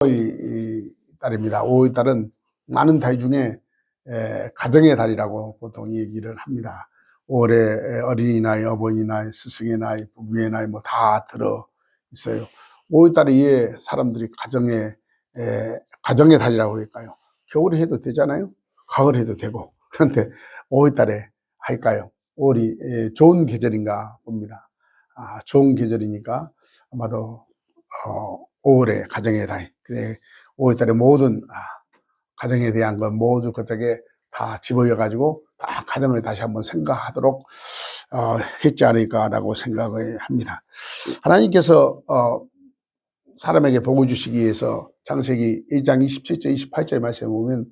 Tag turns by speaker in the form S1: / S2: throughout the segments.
S1: 5월 달입니다. 5월 달은 많은 달 중에 가정의 달이라고 보통 얘기를 합니다. 5월에 어린이날, 어버이날, 스승의 날, 부부의 날 뭐 다 들어 있어요. 5월 달에 사람들이 가정의 달이라고 그럴까요? 겨울에 해도 되잖아요. 가을에 해도 되고. 그런데 5월 달에 할까요? 5월이 좋은 계절인가 봅니다. 좋은 계절이니까 아마도 5월에 가정의 달. 그래, 5월달에 모든 가정에 대한 것 모두 그쪽에 다 집어여가지고 다 가정을 다시 한번 생각하도록 했지 않을까라고 생각을 합니다. 하나님께서 사람에게 복을 주시기 위해서 창세기 1장 27절 28절 말씀에 보면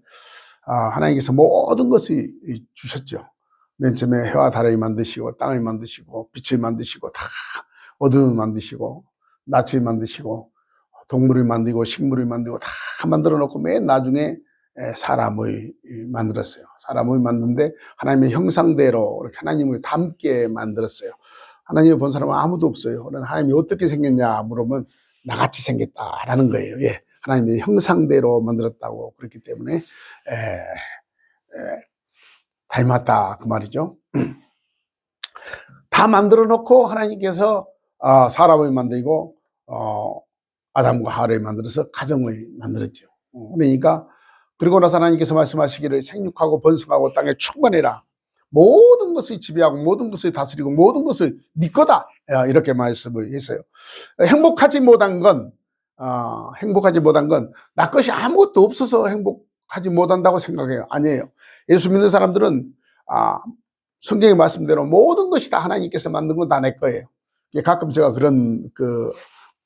S1: 하나님께서 모든 것을 주셨죠. 맨 처음에 해와 달을 만드시고 땅을 만드시고 빛을 만드시고 다 어둠을 만드시고 낯을 만드시고 동물을 만들고 식물을 만들고 다 만들어 놓고 맨 나중에 사람을 만들었어요. 사람을 만드는데 하나님의 형상대로 이렇게 하나님을 닮게 만들었어요. 하나님을 본 사람은 아무도 없어요. 하나님이 어떻게 생겼냐 물으면 나같이 생겼다라는 거예요. 예, 하나님의 형상대로 만들었다고 그렇기 때문에 닮았다 그 말이죠. 다 만들어 놓고 하나님께서 사람을 만들고 아담과 하와를 만들어서 가정을 만들었죠. 그러니까 그리고 나서 하나님께서 말씀하시기를 생육하고 번성하고 땅에 충만해라. 모든 것을 지배하고 모든 것을 다스리고 모든 것을 네 거다. 이렇게 말씀을 했어요. 행복하지 못한 건 나 것이 아무것도 없어서 행복하지 못한다고 생각해요. 아니에요. 예수 믿는 사람들은 성경의 말씀대로 모든 것이 다 하나님께서 만든 건 다 내 거예요. 가끔 제가 그런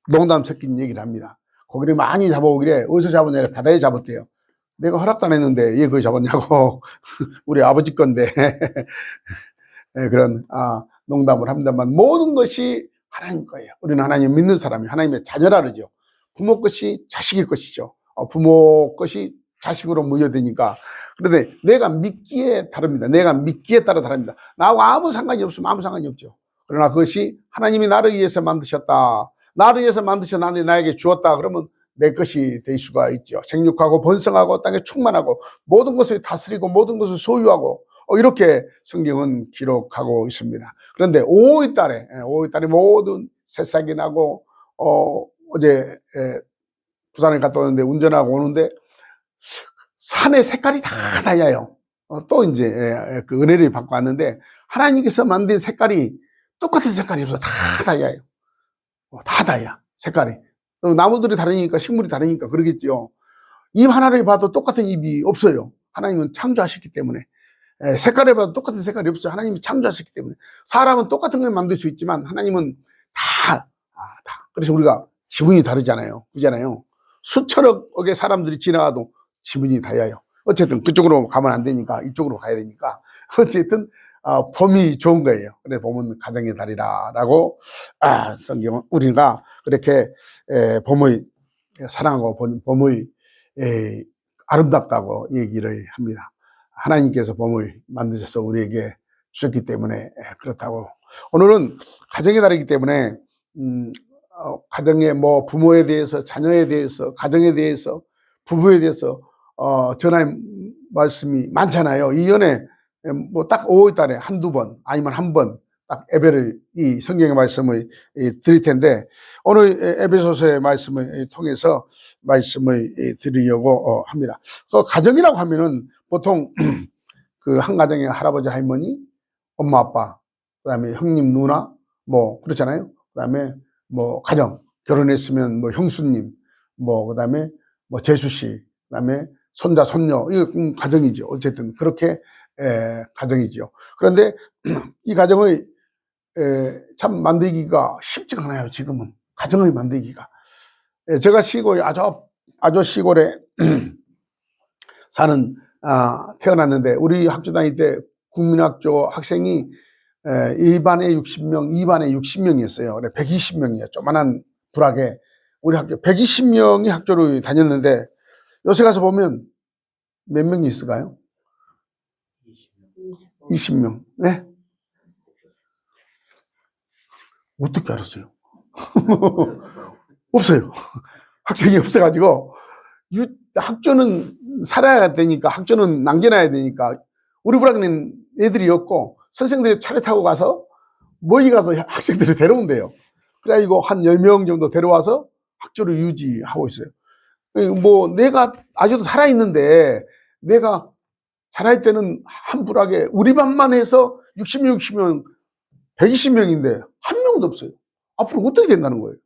S1: 농담 섞인 얘기를 합니다. 고기를 많이 잡아오길래 어디서 잡았냐? 바다에 잡았대요. 내가 허락도 안 했는데 얘 그걸 잡았냐고. 우리 아버지 건데. 그런 농담을 합니다만 모든 것이 하나님 거예요. 우리는 하나님 믿는 사람이 하나님의 자녀라 그러죠. 부모 것이 자식의 것이죠. 부모 것이 자식으로 물려되니까. 그런데 내가 믿기에 다릅니다. 내가 믿기에 따라 다릅니다. 나하고 아무 상관이 없으면 아무 상관이 없죠. 그러나 그것이 하나님이 나를 위해서 만드셨다. 나를 위해서 만드셨는데 나에게 주었다. 그러면 내 것이 될 수가 있죠. 생육하고 번성하고 땅에 충만하고 모든 것을 다스리고 모든 것을 소유하고 이렇게 성경은 기록하고 있습니다. 그런데 5월 달에 모든 새싹이 나고 어제 부산에 갔다 오는데 운전하고 오는데 산의 색깔이 다 달라요. 또 이제 그 은혜를 받고 왔는데 하나님께서 만든 색깔이 똑같은 색깔이 없어. 다 달라요. 다 달라. 색깔이. 나무들이 다르니까 식물이 다르니까 그러겠죠. 잎 하나를 봐도 똑같은 잎이 없어요. 하나님은 창조하셨기 때문에. 색깔을 봐도 똑같은 색깔이 없어요. 하나님이 창조하셨기 때문에. 사람은 똑같은 걸 만들 수 있지만 하나님은 다. 그래서 우리가 지분이 다르잖아요. 그잖아요. 수천억의 사람들이 지나가도 지분이 달라요. 어쨌든 그쪽으로 가면 안 되니까 이쪽으로 가야 되니까 어쨌든 봄이 좋은 거예요. 그래 봄은 가정의 달이라라고 성경은 우리가 그렇게 봄의 사랑하고 봄의 아름답다고 얘기를 합니다. 하나님께서 봄을 만드셔서 우리에게 주셨기 때문에 그렇다고. 오늘은 가정의 달이기 때문에 가정의 부모에 대해서 자녀에 대해서 가정에 대해서 부부에 대해서 전할 말씀이 많잖아요. 이 연에 딱 5월 달에 한두 번 아니면 한 번 딱 예배를 이 성경의 말씀을 드릴 텐데 오늘 에베소서의 말씀을 통해서 말씀을 드리려고 합니다. 가정이라고 하면은 보통 그 한 가정에 할아버지 할머니 엄마 아빠 그다음에 형님 누나 그렇잖아요. 그다음에 가정 결혼했으면 형수님 그다음에 재수 씨 그다음에 손자 손녀 이거 가정이죠. 어쨌든 그렇게 가정이죠. 그런데 이 가정을 참 만들기가 쉽지가 않아요. 지금은 가정을 만들기가. 제가 시골 아주 시골에 사는 태어났는데 우리 학교 다닐 때 국민학교 학생이 1반에 60명, 2반에 60명이었어요. 그래 120명이었죠. 조만한 불악에 우리 학교 120명이 학교를 다녔는데 요새 가서 보면 몇 명이 있을까요? 20명. 네? 어떻게 알았어요? 없어요. 학생이 없어가지고 학교는 살아야 되니까, 학교는 남겨놔야 되니까 우리 부락는 애들이 없고 선생들이 차를 타고 가서 모이 가서 학생들을 데려온대요. 그래가지고 한 10명 정도 데려와서 학교를 유지하고 있어요. 뭐 내가 아직도 살아있는데, 내가 살아있을 때는 한 부락에 우리 반만 해서 60명, 60명, 120명인데 한 명도 없어요. 앞으로 어떻게 된다는 거예요?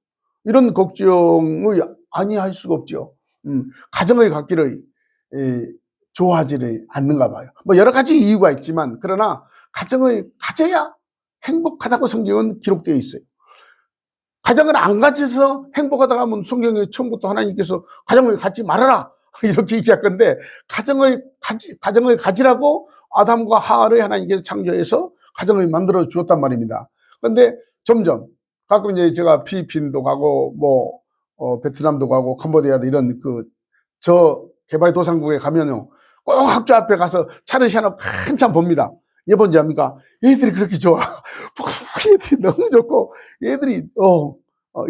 S1: 이런 걱정을 아니할 수가 없죠. 가정을 갖기를 좋아하지를 않는가 봐요. 뭐 여러 가지 이유가 있지만, 그러나 가정을 가져야 행복하다고 성경은 기록되어 있어요. 가정을 안 가져서 행복하다고 하면 성경에 처음부터 하나님께서 가정을 갖지 말아라 이렇게 얘기할 건데, 가정을 가지라고 아담과 하와를 하나님께서 창조해서 가정을 만들어 주었단 말입니다. 그런데 점점 가끔 이제 제가 필리핀도 가고 베트남도 가고 캄보디아도 이런 저 개발도상국에 가면요, 꼭 학교 앞에 가서 차를 세워놓고 한참 봅니다. 왜 본지 압니까? 애들이 그렇게 좋아. 애들이 너무 좋고, 애들이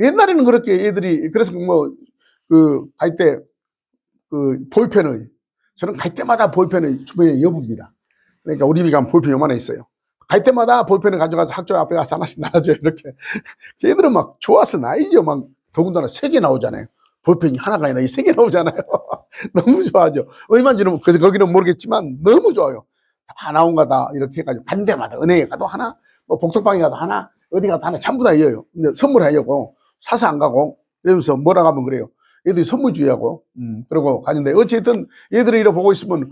S1: 옛날에는 그렇게 애들이, 그래서 갈 때 볼펜을, 저는 갈 때마다 볼펜을 주변에 여봅니다. 그러니까 우리 집에 가면 볼펜 요만해 있어요. 갈 때마다 볼펜을 가져가서 학교 앞에 가서 하나씩 나눠줘요. 이렇게. 애들은 막 좋아서 나이죠. 막 더군다나 3개 나오잖아요. 볼펜이 하나가 아니라 3개 나오잖아요. 너무 좋아하죠. 얼마인지는 거기는 모르겠지만 너무 좋아요. 다 나온 거다 이렇게 해가지고 간 데마다, 은행에 가도 하나, 뭐 복덕방에 가도 하나, 어디 가도 하나, 전부 다 이어요. 근데 선물하려고 사서 안 가고, 이러면서 뭐라고 하면 그래요. 얘들이 선물주의하고, 그러고 가는데, 어쨌든 얘들이 이러 보고 있으면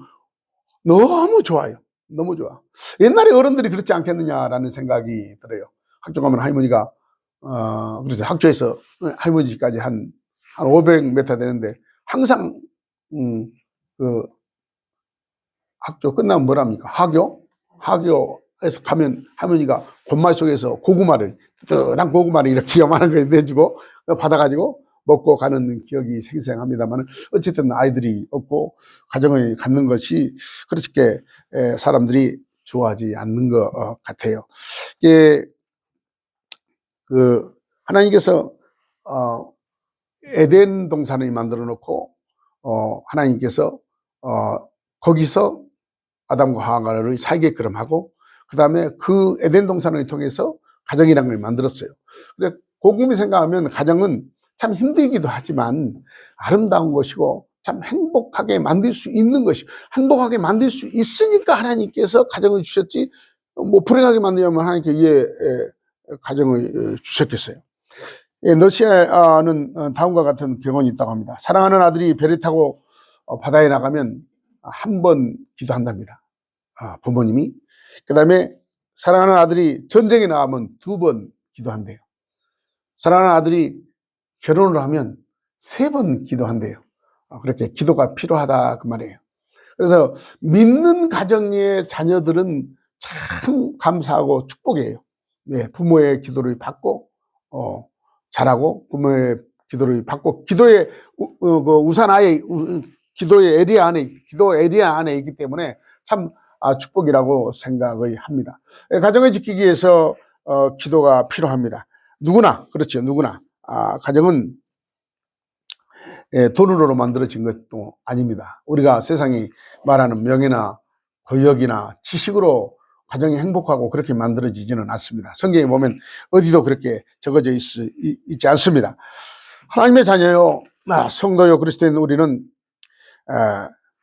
S1: 너무 좋아요. 너무 좋아. 옛날에 어른들이 그렇지 않겠느냐라는 생각이 들어요. 학교 가면 할머니가, 그래서 학교에서 할머니 집까지 한 500m 되는데, 항상, 학교 끝나면 뭐랍니까? 하교에서 가면 할머니가 곤말 속에서 뜨뜻한 고구마를 이렇게 요만한 거 내주고, 받아가지고 먹고 가는 기억이 생생합니다만, 어쨌든 아이들이 없고 가정을 갖는 것이 그렇게 사람들이 좋아하지 않는 것 같아요. 이게 하나님께서 에덴 동산을 만들어 놓고, 하나님께서 거기서 아담과 하와를 살게끔 하고, 그 다음에 그 에덴 동산을 통해서 가정이라는 걸 만들었어요. 근데 곰곰이 생각하면 가정은 참 힘들기도 하지만 아름다운 것이고, 참 행복하게 만들 수 있는 것이, 행복하게 만들 수 있으니까 하나님께서 가정을 주셨지, 불행하게 만들려면 하나님께 가정을 주셨겠어요. 러시아는 다음과 같은 경험이 있다고 합니다. 사랑하는 아들이 배를 타고 바다에 나가면 한 번 기도한답니다. 부모님이. 그 다음에 사랑하는 아들이 전쟁에 나가면 2번 기도한대요. 사랑하는 아들이 결혼을 하면 3번 기도한대요. 그렇게 기도가 필요하다 그 말이에요. 그래서 믿는 가정의 자녀들은 참 감사하고 축복이에요. 네, 부모의 기도를 받고 자라고, 부모의 기도를 받고, 기도의 우산 아래, 기도의 기도 에리아 안에 있기 때문에 참 축복이라고 생각을 합니다. 가정을 지키기 위해서 기도가 필요합니다. 누구나 그렇죠. 누구나 가정은 돈으로 만들어진 것도 아닙니다. 우리가 세상이 말하는 명예나 권력이나 지식으로 가정이 행복하고 그렇게 만들어지지는 않습니다. 성경에 보면 어디도 그렇게 적어져 있지 않습니다. 하나님의 자녀요, 성도요, 그리스도인 우리는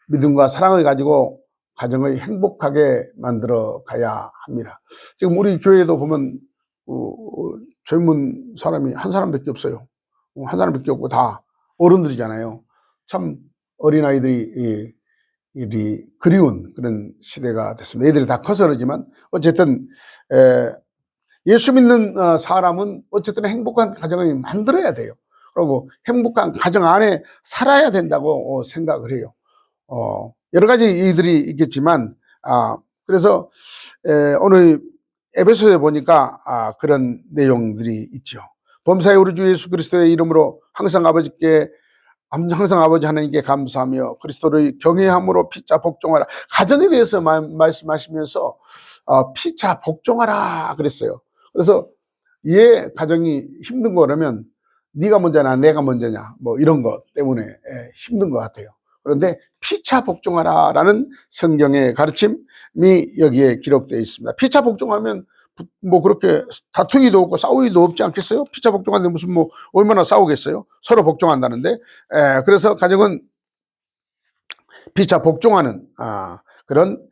S1: 믿음과 사랑을 가지고 가정을 행복하게 만들어 가야 합니다. 지금 우리 교회에도 보면 젊은 사람이 한 사람밖에 없어요. 한 사람밖에 없고 다 어른들이잖아요. 참 어린아이들이 그리운 그런 시대가 됐습니다. 애들이 다 커서 그러지만 어쨌든 예수 믿는 사람은 어쨌든 행복한 가정을 만들어야 돼요. 그리고 행복한 가정 안에 살아야 된다고 생각을 해요. 여러 가지 이들이 있겠지만, 그래서 오늘 에베소에 보니까 그런 내용들이 있죠. 범사에 우리 주 예수 그리스도의 이름으로 항상 아버지 하나님께 감사하며 그리스도를 경외함으로 피차 복종하라. 가정에 대해서 말씀하시면서 피차 복종하라 그랬어요. 그래서 가정이 힘든 거라면 네가 먼저냐 내가 먼저냐 뭐 이런 것 때문에 힘든 것 같아요. 그런데 피차 복종하라라는 성경의 가르침이 여기에 기록되어 있습니다. 피차 복종하면 뭐 그렇게 다투기도 없고 싸우기도 없지 않겠어요? 피차 복종하는데 무슨 뭐 얼마나 싸우겠어요? 서로 복종한다는데. 그래서 가정은 피차 복종하는 그런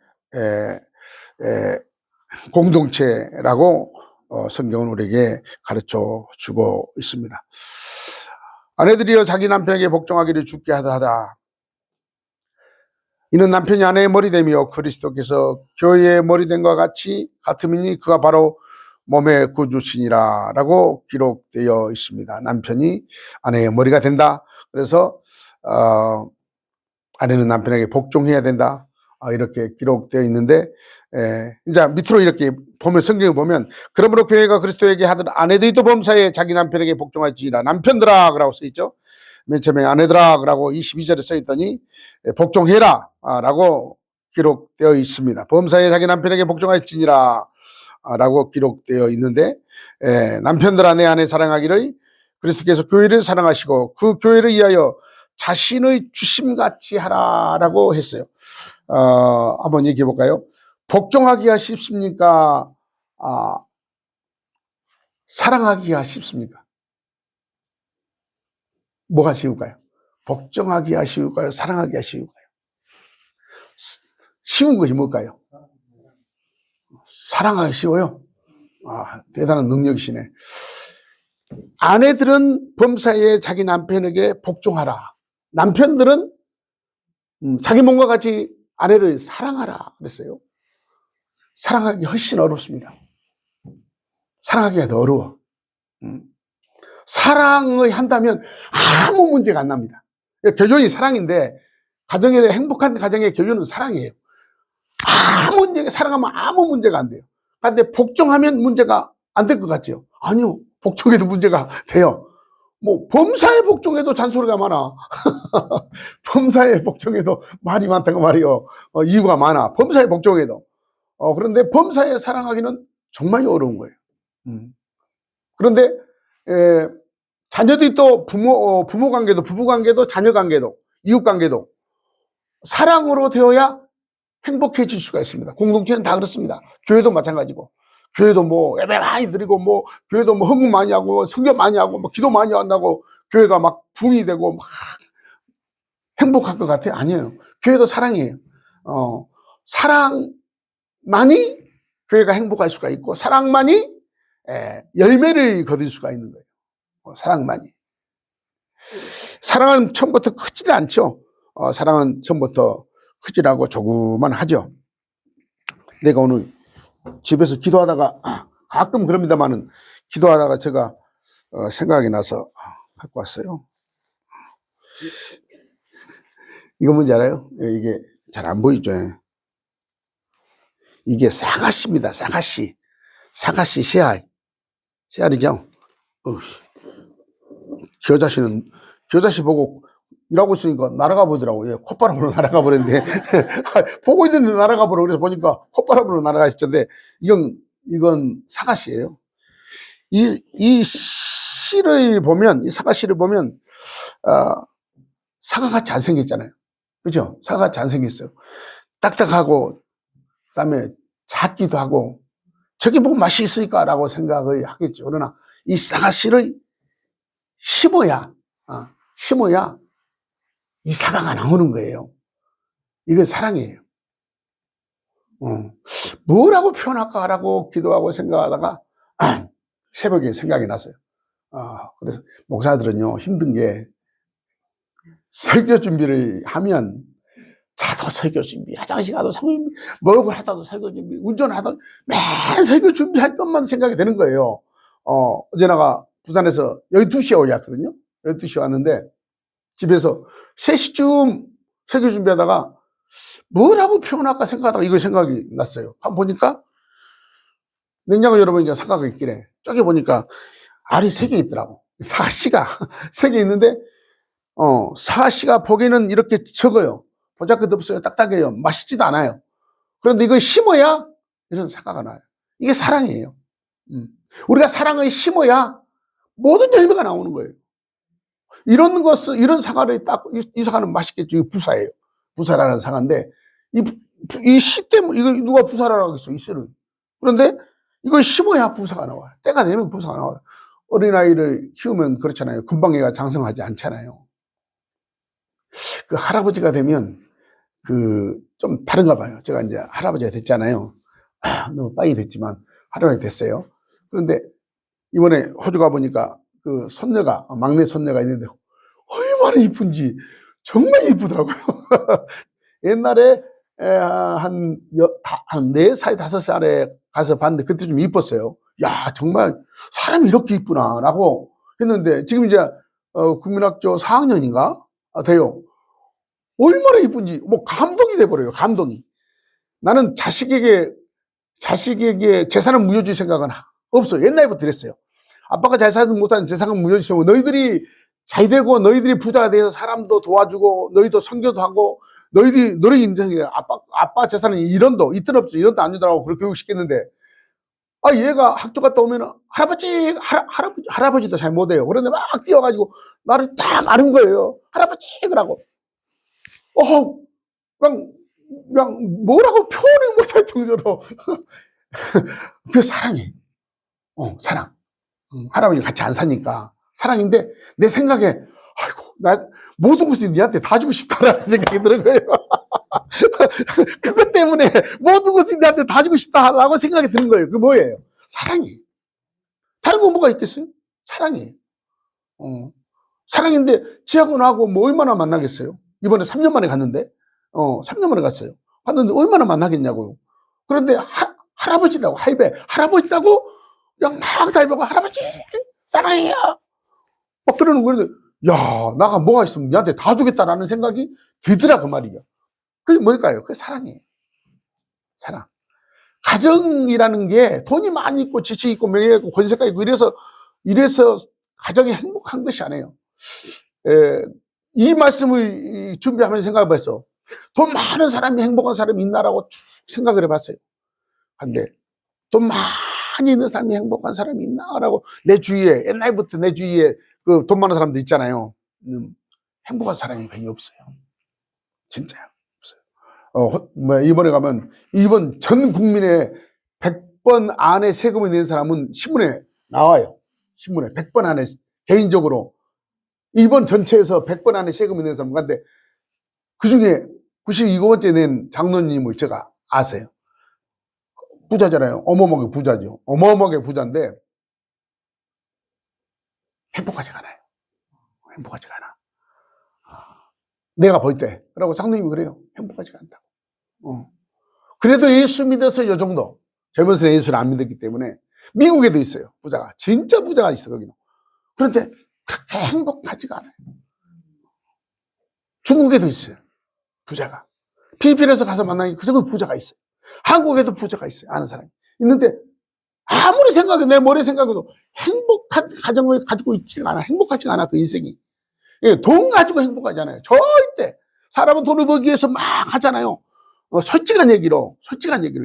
S1: 공동체라고 성경은 우리에게 가르쳐 주고 있습니다. 아내들이여 자기 남편에게 복종하기를 주께 하다. 이는 남편이 아내의 머리되며 그리스도께서 교회의 머리됨과 같음이니 그가 바로 몸의 구주시니라 라고 기록되어 있습니다. 남편이 아내의 머리가 된다. 그래서 아내는 남편에게 복종해야 된다. 이렇게 기록되어 있는데 이제 밑으로 이렇게 보면 성경을 보면 그러므로 교회가 그리스도에게 하듯 아내들이 또 범사에 자기 남편에게 복종할지니라. 남편들아 라고 써있죠. 맨 처음에 아내들아 라고 22절에 써있더니 복종해라 라고 기록되어 있습니다. 범사에 자기 남편에게 복종할지니라 라고 기록되어 있는데 남편들아 내 아내 사랑하기를 그리스도께서 교회를 사랑하시고 그 교회를 위하여 자신의 주심같이 하라라고 했어요. 한번 얘기해 볼까요? 복종하기가 쉽습니까? 사랑하기가 쉽습니까? 뭐가 쉬울까요? 복종하기가 쉬울까요? 사랑하기가 쉬울까요? 쉬운 것이 뭘까요? 사랑하기 쉬워요. 대단한 능력이시네. 아내들은 범사에 자기 남편에게 복종하라. 남편들은 자기 몸과 같이 아내를 사랑하라 그랬어요. 사랑하기 훨씬 어렵습니다. 사랑하기가 더 어려워. 사랑을 한다면 아무 문제가 안 납니다. 교존이 사랑인데 가정에 행복한 가정의 교존은 사랑이에요. 사랑하면 아무 문제가 안 돼요. 그런데 복종하면 문제가 안 될 것 같죠? 아니요. 복종해도 문제가 돼요. 뭐 범사에 복종해도 잔소리가 많아. 범사에 복종해도 말이 많다고 말이요. 이유가 많아. 범사에 복종해도. 그런데 범사에 사랑하기는 정말 어려운 거예요. 그런데 자녀들이 또 부모 관계도 부부 관계도 자녀 관계도 이웃 관계도 사랑으로 되어야 행복해질 수가 있습니다. 공동체는 다 그렇습니다. 교회도 마찬가지고 교회도 뭐 예배 많이 드리고 뭐 교회도 뭐 헌금 많이 하고 성경 많이 하고 뭐 기도 많이 한다고 교회가 막 붕이 되고 막 행복할 것 같아요? 아니에요. 교회도 사랑이에요. 사랑만이 교회가 행복할 수가 있고 사랑만이 열매를 거둘 수가 있는 거예요. 사랑만이. 사랑은 처음부터 크지도 않죠. 사랑은 처음부터 크지라고 조금만 하죠. 내가 오늘 집에서 기도하다가 가끔 그럽니다만은 기도하다가 제가 생각이 나서 갖고 왔어요. 이거 뭔지 알아요? 이게 잘 안 보이죠? 이게 사가시입니다. 사가시. 사가시 씨알이죠? 겨자씨 보고 일하고 있으니까 날아가 보더라고요. 콧바람으로 날아가 버렸는데 보고 있는데 날아가 버려. 그래서 보니까 콧바람으로 날아가 있었는데 이건 사과씨예요. 이 씨를 보면 이 사과씨를 보면 사과같이 안 생겼잖아요. 그죠? 사과같이 안 생겼어요. 딱딱하고 그다음에 작기도 하고 저게 뭐 맛이 있을까라고 생각을 하겠죠. 그러나 이 사과씨를 심어야 이 사과가 나오는 거예요. 이게 사랑이에요. 뭐라고 표현할까라고 기도하고 생각하다가 새벽에 생각이 났어요. 그래서 목사들은요 힘든 게 설교 준비를 하면 차도 설교 준비, 화장실 가도 설교 준비, 먹을 하다도 설교 준비, 운전을 하다 맨 설교 준비할 것만 생각이 되는 거예요. 어제 나가 부산에서 12시에 오였거든요. 12시에 왔는데 집에서 3시쯤 설교 준비하다가 뭐라고 표현할까 생각하다가 이거 생각이 났어요. 한번 보니까 냉장고 열어보니까 사과가 있길래 저기 보니까 알이 3개 있더라고. 사과씨가 3개 있는데 사과씨가 보기에는 이렇게 적어요. 보잘것 없어요. 딱딱해요. 맛있지도 않아요. 그런데 이걸 심어야 이런 사과가 나요. 이게 사랑이에요. 우리가 사랑을 심어야 모든 열매가 나오는 거예요. 이런 사과를 딱, 이 사과는 맛있겠죠. 이 부사예요. 부사라는 사과인데, 이 씨 때문에, 이거 누가 부사라고 하겠어, 이 씨를. 그런데 이걸 심어야 부사가 나와요. 때가 되면 부사가 나와요. 어린아이를 키우면 그렇잖아요. 금방 얘가 장성하지 않잖아요. 그 할아버지가 되면, 좀 다른가 봐요. 제가 이제 할아버지가 됐잖아요. 너무 빨리 됐지만, 할아버지 됐어요. 그런데 이번에 호주 가보니까 막내 손녀가 있는데, 얼마나 이쁜지, 정말 이쁘더라고요. 옛날에 한 4살, 5살에 가서 봤는데 그때 좀 이뻤어요. 야, 정말 사람이 이렇게 이쁘나 라고 했는데 지금 이제 국민학교 4학년인가 돼요. 얼마나 이쁜지 뭐 감동이 돼버려요. 감동이. 나는 자식에게 재산을 물려줄 생각은 없어요. 옛날부터 그랬어요. 아빠가 잘 살지 못하는 재산을 물려주시면 너희들이 잘 되고 너희들이 부자가 돼서 사람도 도와주고 너희도 선교도 하고 너희 인생에 아빠 재산은 1원도 있든 없든 1원도 안 주더라고 그렇게 교육시켰는데 얘가 학교 갔다 오면 할아버지도 잘 못해요. 그런데 막 뛰어가지고 나를 딱 아는 거예요. 할아버지 그러고 그냥 뭐라고 표현을 못할 정도로 그 사랑이 사랑. 할아버지 같이 안 사니까 사랑인데 내 생각에 아이고 나 모든 것을 니한테 다 주고 싶다라는 생각이 드는 거예요. 그것 때문에 모든 것을 니한테 다 주고 싶다라고 생각이 드는 거예요. 그게 뭐예요? 사랑이. 다른 건 뭐가 있겠어요? 사랑이. 사랑인데 지하고 나하고 뭐 얼마나 만나겠어요? 이번에 3년 만에 갔는데 3년 만에 갔어요. 갔는데 얼마나 만나겠냐고요. 그런데 할아버지라고 할아버지라고 그냥 막 달려고 할아버지 사랑해요. 막 그러는 거예요. 야, 나가 뭐가 있으면 니한테 다 주겠다라는 생각이 들더라 그 말이야. 그게 뭘까요? 그게 사랑이에요. 사랑. 가정이라는 게 돈이 많이 있고 지식 있고 명예 있고 권세가 있고 이래서 가정이 행복한 것이 아니에요. 이 말씀을 준비하면서 생각해 봤어. 돈 많은 사람이 행복한 사람이 있나라고 쭉 생각을 해봤어요. 근데 돈 많이 있는 사람이 행복한 사람이 있나라고 옛날부터 내 주위에 그 돈 많은 사람들 있잖아요. 행복한 사람이 거의 없어요. 진짜요. 없어요. 이번에 가면 이번 전 국민의 100번 안에 세금을 낸 사람은 신문에 나와요. 신문에 100번 안에 개인적으로 이번 전체에서 100번 안에 세금을 낸 사람 근데 그중에 92번째 낸 장로님을 제가 아세요. 부자잖아요. 어마어마하게 부자죠. 어마어마하게 부자인데 행복하지가 않아요. 행복하지가 않아. 내가 볼 때. 그러고 장로님이 그래요. 행복하지가 않다고. 그래도 예수 믿어서 이 정도. 젊은이는 예수를 안 믿었기 때문에 미국에도 있어요. 부자가. 진짜 부자가 있어 거기는. 그런데 그렇게 행복하지가 않아요. 중국에도 있어요. 부자가. 필리핀에서 가서 만나니 그 정도 부자가 있어요. 한국에도 부자가 있어요. 아는 사람이. 있는데 아무리 내 머리에 생각해도 행복한 가정을 가지고 있지가 않아. 행복하지가 않아. 그 인생이. 돈 가지고 행복하잖아요. 절대. 사람은 돈을 벌기 위해서 막 하잖아요. 솔직한 얘기로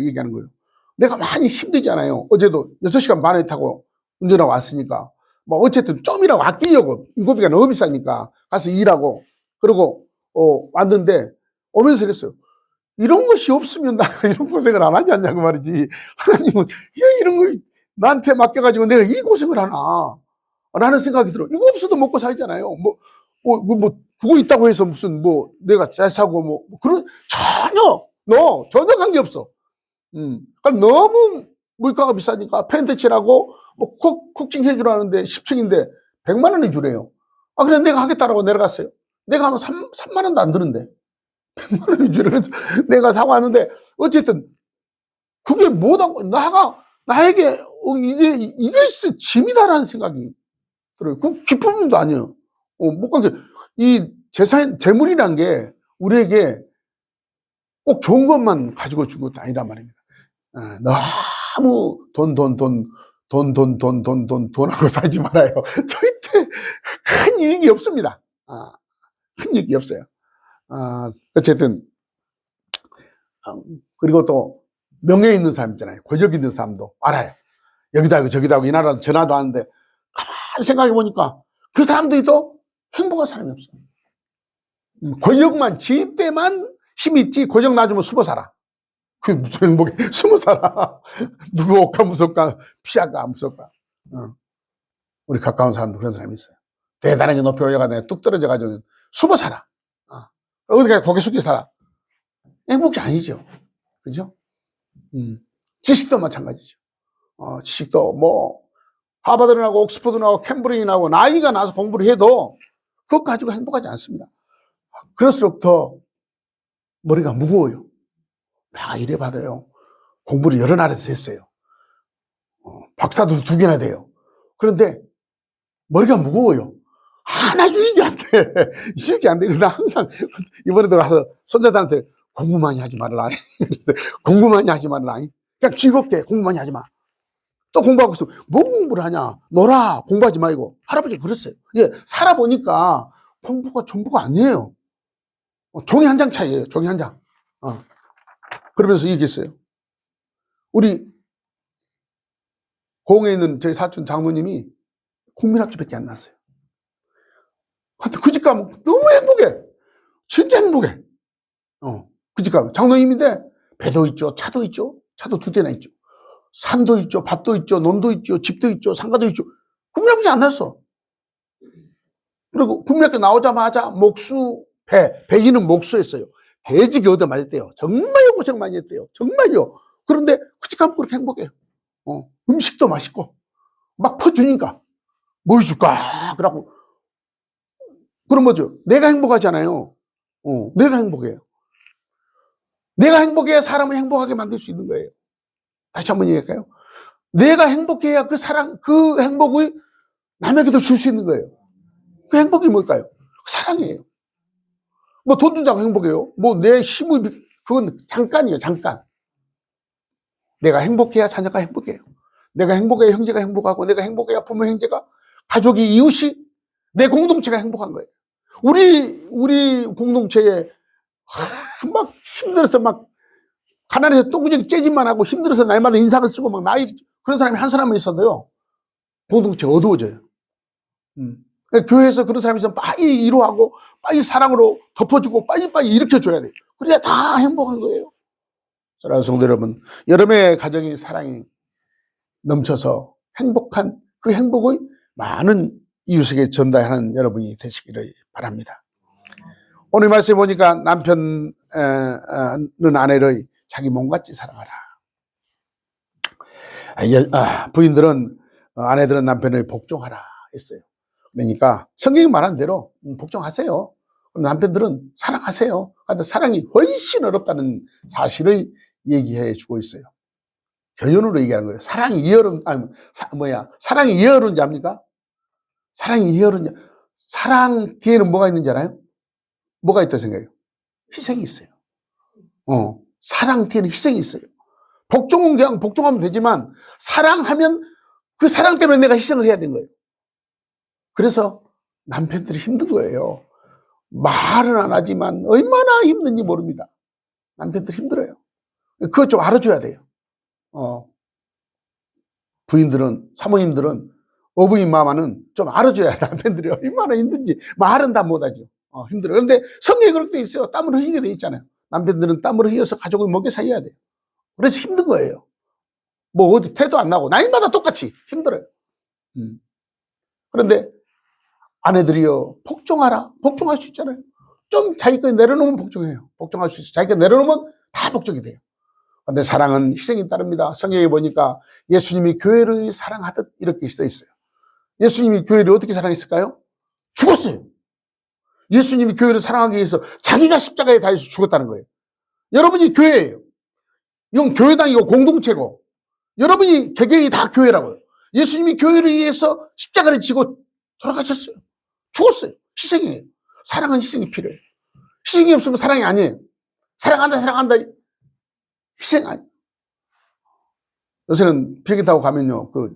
S1: 얘기하는 거예요. 내가 많이 힘들잖아요. 어제도 6시간 반에 타고 운전하고 왔으니까. 뭐 어쨌든 좀이라고 아끼려고. 인건비가 너무 비싸니까 가서 일하고 그러고 왔는데 오면서 그랬어요. 이런 것이 없으면 내가 이런 고생을 안 하지 않냐고 말이지. 하나님은 이런 걸 나한테 맡겨가지고 내가 이 고생을 하나 라는 생각이 들어. 이거 없어도 먹고 살잖아요. 그거 있다고 해서 무슨 내가 잘 사고 그런 전혀 관계없어. 그러니까 너무 물가가 비싸니까 펜트 칠하고 쿠킹 해주라는데 10층인데 100만 원을 주래요. 그래 내가 하겠다라고 내려갔어요. 내가 하면 3만 원도 안 드는데 100만 원을 주래. 그래서 내가 사고 왔는데 어쨌든 그게 뭐다고 나에게 이게 짐이다라는 생각이 들어요. 그 기쁨도 아니에요. 못 가게 이 재물이란 게 우리에게 꼭 좋은 것만 가지고 준 것도 아니란 말입니다. 너무 돈하고 살지 말아요. 절대 큰 이익이 없습니다. 큰 이익이 없어요. 어쨌든 그리고 또 명예 있는 사람 있잖아요. 권력 있는 사람도 알아요. 여기다 하고 저기다 하고 이 나라 전화도 하는데 가만히 생각해 보니까 그 사람들이 또 행복한 사람이 없어. 권력만 지 때만 힘이 있지. 권력 놔주면 숨어 살아. 그게 무슨 행복해? 숨어 살아. 누구 올까 무섭까 피할까 무섭까. 우리 가까운 사람도 그런 사람이 있어요. 대단하게 높이 올라가다가 뚝 떨어져가지고 숨어 살아. 어디가 고개 숙여 살아. 행복이 아니죠. 그죠? 지식도 마찬가지죠. 지식도 뭐 하버드를 나고 옥스퍼드 나고 캠브리지 나고 나이가 나서 공부를 해도 그것 가지고 행복하지 않습니다. 그럴수록 더 머리가 무거워요. 내가 이래 받아요. 공부를 여러 나라에서 했어요. 박사도 2개나 돼요. 그런데 머리가 무거워요. 하나 유익이 안 돼. 유익이 안 돼. 그래서 나 항상 이번에도 가서 손자들한테 공부 많이 하지 말아라. 그래서 공부 많이 하지 말아라. 그냥 즐겁게 공부 많이 하지 마. 또 공부하고 있으면 뭐 공부를 하냐. 놀아. 공부하지 말고. 할아버지가 그랬어요. 예, 살아보니까 공부가 전부가 아니에요. 종이 한 장 차이에요. 종이 한 장. 그러면서 얘기했어요. 우리 고흥에 있는 저희 사촌 장모님이 국민학교밖에 안 나왔어요. 근데 그 집 가면 너무 행복해. 진짜 행복해. 그 집 가면 장로님인데 배도 있죠. 차도 있죠. 차도 2대나 있죠. 산도 있죠. 밭도 있죠. 논도 있죠. 집도 있죠. 상가도 있죠. 국민학교 안 나왔어. 그리고 국민학교 나오자마자 목수, 배지는 목수였어요. 돼지기 얻어 맞았대요. 정말요 고생 많이 했대요. 정말요. 그런데 그 집 가면 그렇게 행복해요. 음식도 맛있고 막 퍼주니까 뭐 해줄까? 그러고 그럼 뭐죠? 내가 행복하잖아요. 내가 행복해요. 내가 행복해야 사람을 행복하게 만들 수 있는 거예요. 다시 한번 얘기할까요? 내가 행복해야 그 사랑, 그 행복을 남에게도 줄 수 있는 거예요. 그 행복이 뭘까요? 사랑이에요. 뭐 돈 준다고 행복해요. 뭐 내 힘을, 그건 잠깐이에요. 잠깐. 내가 행복해야 자녀가 행복해요. 내가 행복해야 형제가 행복하고, 내가 행복해야 부모, 형제가, 가족이, 이웃이, 내 공동체가 행복한 거예요. 우리 공동체에 막 힘들어서 막 가난해서 똥구멍 째집만 하고 힘들어서 날마다 인상을 쓰고 막 나이 그런 사람이 한 사람만 있어도요 공동체 어두워져요. 교회에서 그런 사람이 있으면 빨리 위로하고 빨리 사랑으로 덮어주고 빨리빨리 일으켜줘야 돼요. 그래야 다 행복한 거예요. 사랑하는 성도 여러분, 여러분의 가정이 사랑이 넘쳐서 행복한 그 행복을 많은 이웃에게 전달하는 여러분이 되시기를 바랍니다. 오늘 말씀에 보니까 남편은 아내를 자기 몸같이 사랑하라. 부인들은 아내들은 남편을 복종하라 했어요. 그러니까 성경이 말한 대로 복종하세요. 남편들은 사랑하세요. 그런데 사랑이 훨씬 어렵다는 사실을 얘기해 주고 있어요. 결론으로 얘기하는 거예요. 사랑이 사랑이 이해어른지 압니까? 사랑이 이해어른지. 사랑 뒤에는 뭐가 있는지 알아요? 뭐가 있다고 생각해요? 희생이 있어요. 사랑 뒤에는 희생이 있어요. 복종은 그냥 복종하면 되지만 사랑하면 그 사랑 때문에 내가 희생을 해야 되는 거예요. 그래서 남편들이 힘든 거예요. 말은 안 하지만 얼마나 힘든지 모릅니다. 남편들 힘들어요. 그거 좀 알아줘야 돼요. 부인들은, 사모님들은 어부인 마마는 좀 알아줘야 남편들이 얼마나 힘든지. 말은 다 못하죠. 힘들어요. 그런데 성경에 그렇게 돼 있어요. 땀을 흘리게 돼 있잖아요. 남편들은 땀을 흘려서 가족을 먹여 살려야 돼요. 그래서 힘든 거예요. 뭐 어디 태도 안 나고 나이마다 똑같이 힘들어요. 그런데 아내들이요, 복종하라. 복종할 수 있잖아요. 좀 자기 거 내려놓으면 복종해요. 복종할 수 있어요. 자기 거 내려놓으면 다 복종이 돼요. 그런데 사랑은 희생이 따릅니다. 성경에 보니까 예수님이 교회를 사랑하듯 이렇게 써 있어요. 예수님이 교회를 어떻게 사랑했을까요? 죽었어요. 예수님이 교회를 사랑하기 위해서 자기가 십자가에 달려서 죽었다는 거예요. 여러분이 교회예요. 이건 교회당이고 공동체고 여러분이 개개인이 다 교회라고요. 예수님이 교회를 위해서 십자가를 지고 돌아가셨어요. 죽었어요. 희생이에요. 사랑은 희생이 필요해요. 희생이 없으면 사랑이 아니에요. 사랑한다 희생 아니에요. 요새는 비행기 타고 가면요 그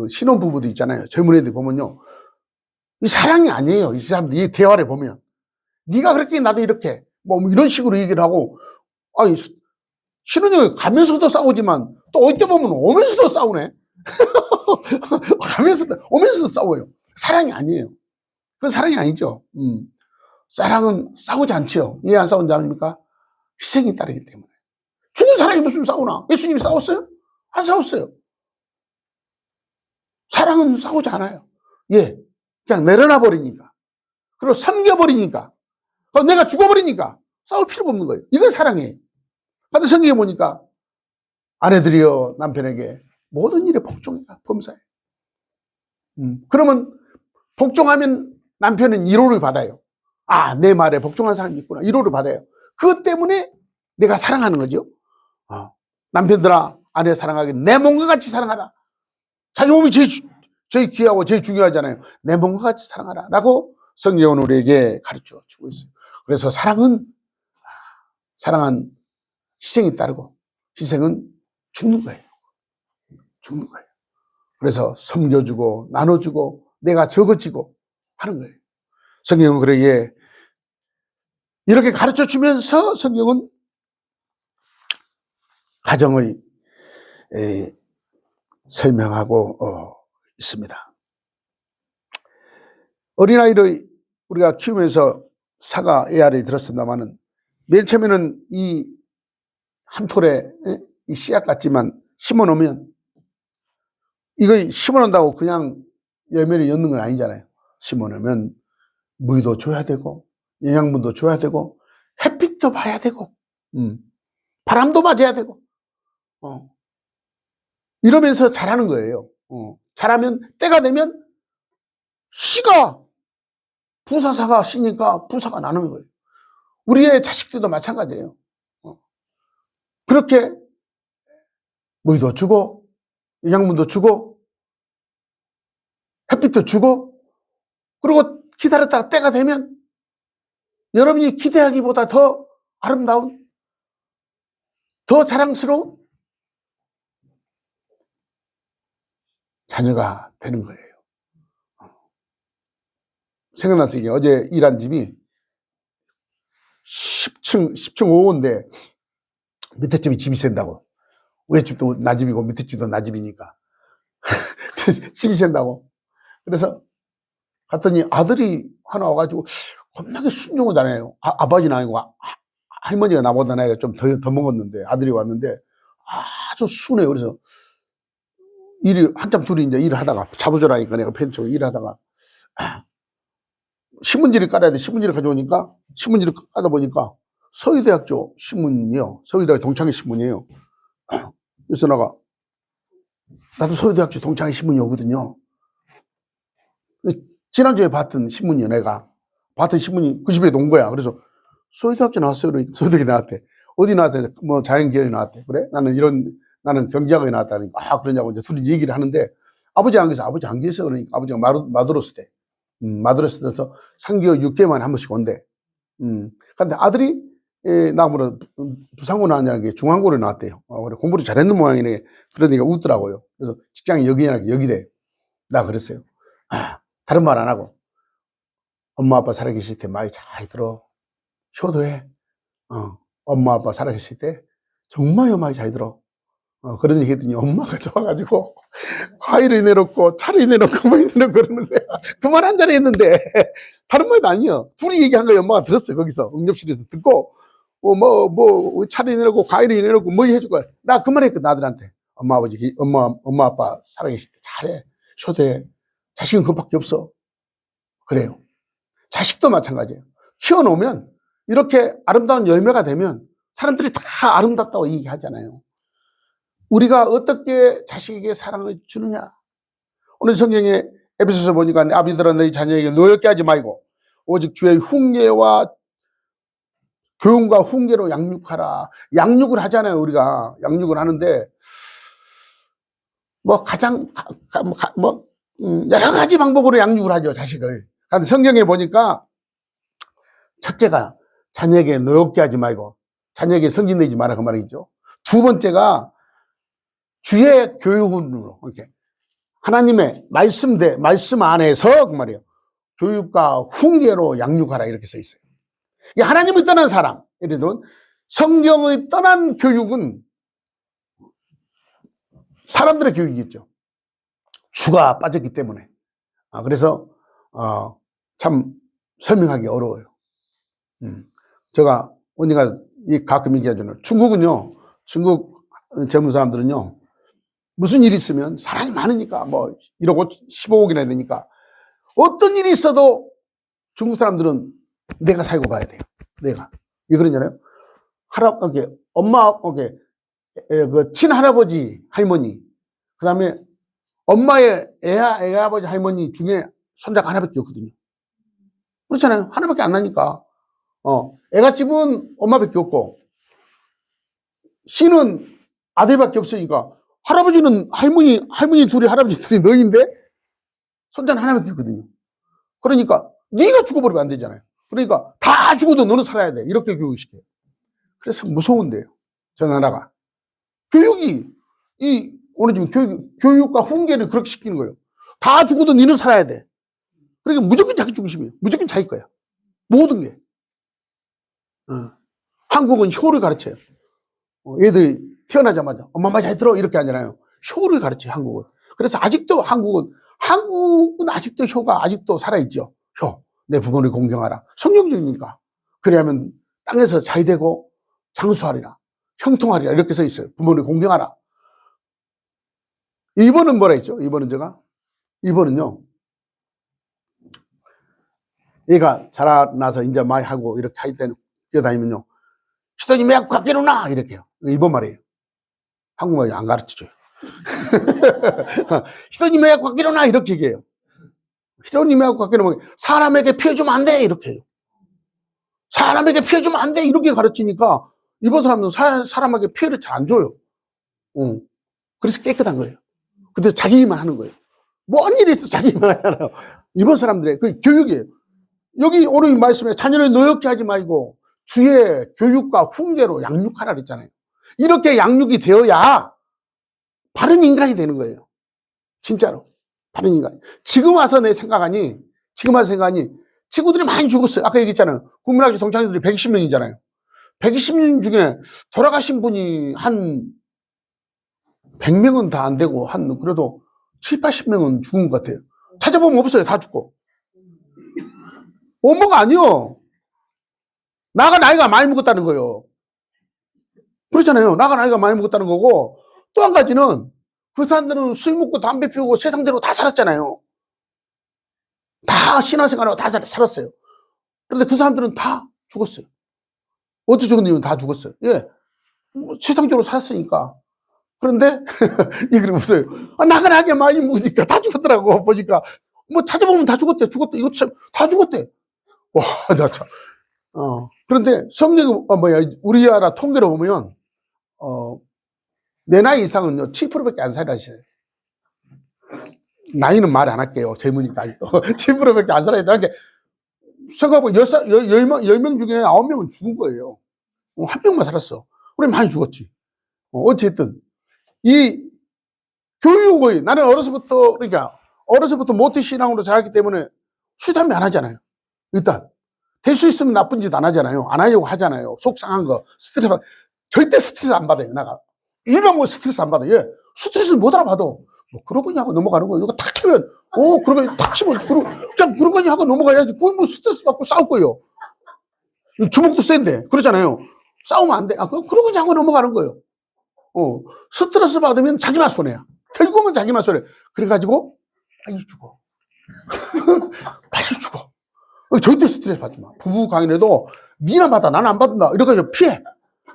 S1: 신혼부부도 있잖아요. 젊은 애들 보면요 이 사랑이 아니에요. 이 사람들 이 대화를 보면 네가 그렇게 나도 이렇게 뭐 이런 식으로 얘기를 하고 신혼여행 가면서도 싸우지만 또 어디 보면 오면서도 싸우네. 오면서도 싸워요. 사랑이 아니에요. 그건 사랑이 아니죠. 사랑은 싸우지 않죠. 왜 안 싸운지 아닙니까? 희생이 따르기 때문에. 죽은 사람이 무슨 싸우나? 예수님이 싸웠어요? 안 싸웠어요. 사랑은 싸우지 않아요. 예. 그냥 내려놔 버리니까. 그리고 섬겨버리니까. 내가 죽어버리니까 싸울 필요가 없는 거예요. 이건 사랑이에요. 근데 성경에 보니까 아내들이여 남편에게 모든 일에 복종해라. 범사에. 그러면 복종하면 남편은 위로를 받아요. 아, 내 말에 복종한 사람이 있구나. 위로를 받아요. 그것 때문에 내가 사랑하는 거죠. 남편들아, 아내 사랑하기 내 몸과 같이 사랑하라. 자기 몸이 제일 귀하고 제일 중요하잖아요. 내 몸과 같이 사랑하라. 라고 성경은 우리에게 가르쳐 주고 있어요. 그래서 사랑은 희생이 따르고 희생은 죽는 거예요. 죽는 거예요. 그래서 섬겨주고 나눠주고 내가 적어지고 하는 거예요. 성경은 그러기에 이렇게 가르쳐 주면서 성경은 가정의 설명하고 있습니다. 어린아이를 우리가 키우면서 사과 애알이 들었습니다만은 맨 처음에는 이 한 톨에 이 씨앗 같지만 심어 놓으면 이거 심어 놓는다고 그냥 열매를 엿는 건 아니잖아요. 심어 놓으면 물도 줘야 되고 영양분도 줘야 되고 햇빛도 봐야 되고 바람도 맞아야 되고 이러면서 자라는 거예요. 자라면 때가 되면 씨가 부사사가 씨니까 부사가 나는 거예요. 우리의 자식들도 마찬가지예요. 그렇게 물도 주고 영양분도 주고 햇빛도 주고 그리고 기다렸다가 때가 되면 여러분이 기대하기보다 더 아름다운 더 자랑스러운 자녀가 되는 거예요. 생각났어요. 이게 어제 일한 집이 10층 5호인데 밑에 집이 집이 센다고. 위에 집도 나집이고 밑에 집도 나집이니까 집이 센다고. 그래서 갔더니 아들이 하나 와가지고 겁나게 순종을 다녀요. 아버지는 아니고 할머니가 나보다 나이가 좀 더 먹었는데 아들이 왔는데 아주 순해요. 그래서 일이 한참 둘이 이제 일을 하다가 잡아주라니까 내가 펜치고 일하다가 신문지를 깔아야 돼. 신문지를 가져오니까 신문지를 까다 보니까 서울대학교 신문이요. 서울대학교 동창회 신문이에요. 그래서 나도 서울대학교 동창회 신문이 오거든요. 지난주에 봤던 신문이요. 내가 봤던 신문이 그 집에 온 거야. 그래서 서울대학교 나왔어요. 그러니까 서울대학교 나왔대. 어디 나왔어요? 뭐 자연계열이 나왔대. 그래? 나는 경제학원에 나왔다니까. 그러냐고 이제 둘이 얘기를 하는데 아버지 안 계세요. 아버지 안 계세요. 그러니까 아버지가 마드로스 대. 마드로스에서 3개월 6개월만에 한 번씩 온대. 근데 아들이 나무로 부산고 나왔냐는 게 중앙고를 나왔대요. 그래 공부를 잘했는 모양이네. 그러니까 웃더라고요. 그래서 직장이 여기대. 나 그랬어요. 다른 말 안 하고 엄마 아빠 살아계실 때 많이 잘 들어. 효도해. 엄마 아빠 살아계실 때 정말 많이 잘 들어. 그런 얘기 했더니 엄마가 좋아가지고 과일을 내놓고 차를 내놓고 뭐 내놓고 그러는 거야. 그 말 한 잔에 했는데 다른 말도 아니에요. 둘이 얘기한 거 엄마가 들었어요. 거기서 응접실에서 듣고 차를 내놓고 과일을 내놓고 뭐 해줄 거야. 나 그 말 했거든 아들한테. 엄마 아빠 살아계실 때 잘해. 효도해. 자식은 그것밖에 없어. 그래요. 자식도 마찬가지예요. 키워놓으면 이렇게 아름다운 열매가 되면 사람들이 다 아름답다고 얘기하잖아요. 우리가 어떻게 자식에게 사랑을 주느냐. 오늘 성경에 에베소서 보니까 아비들아 너희 자녀에게 노엽게 하지 말고 오직 주의 훈계와 교훈과 훈계로 양육하라. 양육을 하잖아요. 우리가 양육을 하는데 여러 가지 방법으로 양육을 하죠. 자식을. 그런데 성경에 보니까 첫째가 자녀에게 노엽게 하지 말고 자녀에게 성질내지 마라 그 말이죠. 두 번째가 주의 교육으로 이렇게 하나님의 말씀 안에서 그 말이에요. 교육과 훈계로 양육하라 이렇게 써 있어요. 하나님을 떠난 사람, 예를 들면 성경을 떠난 교육은 사람들의 교육이겠죠. 주가 빠졌기 때문에. 그래서 참 설명하기 어려워요. 제가 언니가 가끔 얘기하잖아요. 중국 젊은 사람들은요, 무슨 일이 있으면 사람이 많으니까 뭐 1억 15억이나 되니까 어떤 일이 있어도 중국 사람들은 내가 살고 봐야 돼요. 내가. 왜 그러냐면 엄마에게 그 친할아버지 할머니, 그 다음에 엄마의 애아버지 할머니 중에 손자가 하나밖에 없거든요. 그렇잖아요. 하나밖에 안 나니까. 애가집은 엄마밖에 없고 씨는 아들밖에 없으니까 할아버지는 할머니 둘이 할아버지 둘이 너인데 손자는 하나밖에 없거든요. 그러니까 네가 죽어버리면 안 되잖아요. 그러니까 다 죽어도 너는 살아야 돼. 이렇게 교육시켜요. 그래서 무서운데요. 저 나라가. 교육이 오늘 지금 교육과 훈계를 그렇게 시키는 거예요. 다 죽어도 너는 살아야 돼. 그러니까 무조건 자기 중심이에요. 무조건 자기 거야. 모든 게. 한국은 효를 가르쳐요. 얘들 태어나자마자 엄마 말 잘 들어 이렇게 하잖아요. 효를 가르쳐요. 한국은. 그래서 아직도 한국은 아직도 효가 아직도 살아있죠. 효. 내 부모를 공경하라. 성경적이니까. 그래야면 땅에서 잘 되고 장수하리라. 형통하리라. 이렇게 써 있어요. 부모를 공경하라. 2번은 뭐라 했죠? 2번은요. 얘가 자라나서 이제 많이 하고 이렇게 할 때는 뛰어다니면요. 시더니 매약 밖에로나 이렇게요. 2번 말이에요. 한국말이 안 가르쳐줘요. 시더니 매약 밖에로나 이렇게 얘기해요. 시더니 매약 밖에로나 사람에게 피해주면 안 돼 이렇게 해요. 사람에게 피해주면 안 돼 이렇게 가르치니까 이번 사람들은 사람에게 피해를 잘 안 줘요. 그래서 깨끗한 거예요. 근데 자기 일만 하는 거예요. 뭔 일이 있어 자기 일만 하잖아요. 이번 사람들의 그 교육이에요. 여기 오늘 말씀에 자녀를 노엽게 하지 말고 주의 교육과 훈계로 양육하라 그랬잖아요. 이렇게 양육이 되어야 바른 인간이 되는 거예요. 진짜로. 바른 인간. 지금 와서 생각하니 친구들이 많이 죽었어요. 아까 얘기했잖아요. 국민학교 동창들이 120명이잖아요. 120명 중에 돌아가신 분이 한 100명은 다 안 되고 그래도 7, 80명은 죽은 것 같아요. 찾아보면 없어요. 다 죽고. 엄마가 아니요. 나이가 많이 먹었다는 거예요. 그렇잖아요. 나이가 많이 먹었다는 거고, 또 한 가지는 그 사람들은 술 먹고 담배 피우고 세상대로 다 살았잖아요. 다 신화생활하고 다 살았어요. 그런데 그 사람들은 다 죽었어요. 어째 죽었는지 다 죽었어요. 예. 세상적으로 살았으니까. 그런데 이게 없어요. 나가나게 많이 먹으니까 다 죽었더라고. 보니까 뭐 찾아보면 다 죽었대. 이것도 참 다 죽었대. 와, 나 참. 그런데 성경 우리나라 통계로 보면 내 나이 이상은요 7%밖에 안 살아있어요. 나이는 말 안 할게요. 젊으니까 7%밖에 안 살아있다는 게 생각해보면 10명 중에 9명은 죽은 거예요. 한 명만 살았어. 우리 많이 죽었지. 어쨌든 이 교육의 나는 어려서부터 모태 신앙으로 자랐기 때문에 술 담배 안 하잖아요. 일단 될 수 있으면 나쁜 짓 안 하잖아요. 안 하려고 하잖아요. 속상한 거 스트레스 절대 스트레스 안 받아요. 일반 뭐 스트레스 안 받아요. 예. 스트레스는 못 알아봐도 뭐 그러거니 하고 넘어가는 거예요. 이거 탁 치면 그러면 탁 치면 그냥 그러거니 하고 넘어가야지. 그걸 뭐 스트레스 받고 싸울 거예요. 주먹도 센데 그러잖아요. 싸우면 안 돼. 그러거니 하고 넘어가는 거예요. 스트레스 받으면 자기만 손해야. 결국은 자기만 손해. 그래가지고 빨리 죽어. 빨리 죽어. 절대 스트레스 받지 마. 부부 관계에도 니나 받아 나는 안 받는다 이렇게 피해.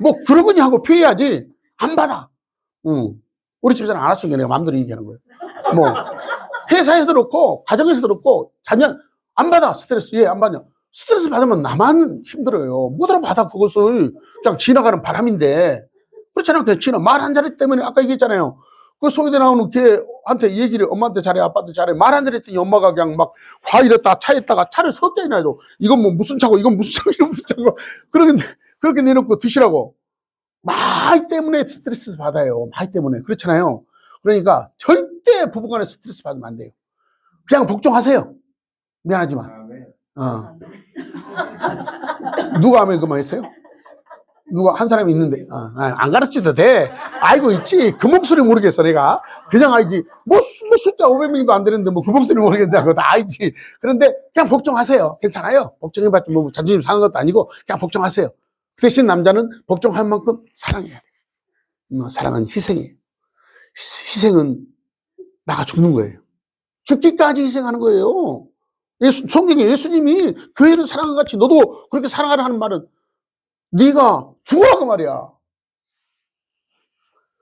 S1: 뭐 그러거니 하고 피해야지 안 받아. 우리 집에서는 안 하시는 게 내가 마음대로 얘기하는 거예요. 뭐 회사에서도 그렇고 가정에서도 그렇고 자녀 안 받아. 스트레스. 예, 안 받냐. 스트레스 받으면 나만 힘들어요. 뭐더러 받아. 그것을 그냥 지나가는 바람인데 그렇잖아요. 그냥 말 한 자리 때문에 아까 얘기했잖아요. 그 소위대 나오는 걔한테 얘기를 엄마한테 잘해 아빠한테 잘해 말 한 자리 했더니 엄마가 그냥 막 과일에다가 차에다가 차를 섞자이나 해도 이건 뭐 무슨 차고 이건 무슨 차고 이건 무슨 차고 그렇게 내놓고 드시라고. 말 때문에 스트레스 받아요. 말 때문에. 그렇잖아요. 그러니까 절대 부부간에 스트레스 받으면 안 돼요. 그냥 복종하세요. 미안하지만. 누가 하면 그만 했어요? 누가 한 사람이 있는데 안 가르쳐도 돼. 알고 있지. 그 목소리 모르겠어 내가. 그냥 알지. 뭐 숫자 500명도 안 되는데 뭐 그 목소리 모르겠는데 그거 다 알지. 그런데 그냥 복종하세요. 괜찮아요. 복종해봤자 뭐 자존심 상한 것도 아니고 그냥 복종하세요. 그 대신 남자는 복종할 만큼 사랑해야 돼. 사랑은 희생이에요. 희생은 나가 죽는 거예요. 죽기까지 희생하는 거예요. 성경에 예수님이 교회를 사랑과 같이 너도 그렇게 사랑하라 하는 말은 네가 죽어 그 말이야.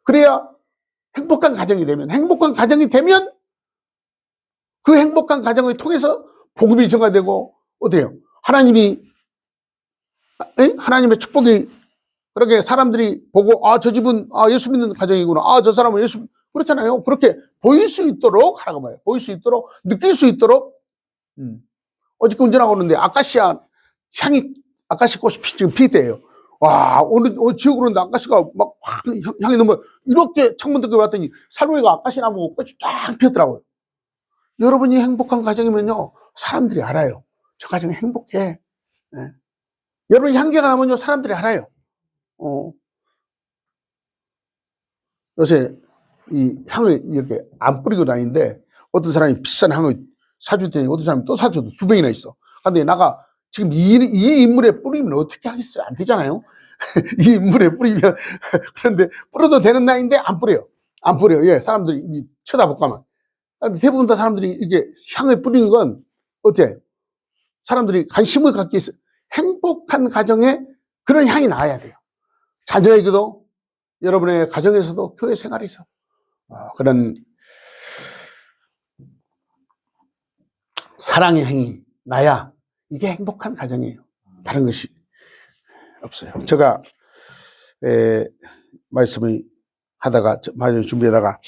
S1: 그래야 행복한 가정이 되면 그 행복한 가정을 통해서 복음이 전가되고 어때요? 하나님의 축복이 그렇게 사람들이 보고 저 집은 예수 믿는 가정이구나. 저 사람은 예수 그렇잖아요. 그렇게 보일 수 있도록 하라고 말해요. 보일 수 있도록 느낄 수 있도록. 어저께 운전하고 오는데 아카시아 꽃이 지금 피 때예요. 와, 오늘 지역으로 오는데 아카시가 막 향이 너무 이렇게 창문 닫고 왔더니 살로이가 아카시아 나무 꽃이 쫙 피었더라고요. 여러분이 행복한 가정이면요 사람들이 알아요. 저 가정이 행복해. 네. 여러분이 향기가 나면요 사람들이 알아요. 요새 이 향을 이렇게 안 뿌리고 다니는데 어떤 사람이 비싼 향을 사줄 때니 어떤 사람이 또 사줘도 2배이나 있어. 근데 나가 지금 이 인물에 뿌리면 어떻게 하겠어요? 안 되잖아요. 이 인물에 뿌리면 그런데 뿌려도 되는 나이인데 안 뿌려요. 안 뿌려요. 예, 사람들이 쳐다볼까만. 대부분 다 사람들이 이게 향을 뿌리는 건 어때? 사람들이 관심을 갖기 위해서 행복한 가정에 그런 향이 나와야 돼요. 자녀에게도 여러분의 가정에서도 교회 생활에서 그런 사랑의 행위 나야 이게 행복한 가정이에요. 다른 것이 없어요. 제가 말씀을 하다가 준비하다가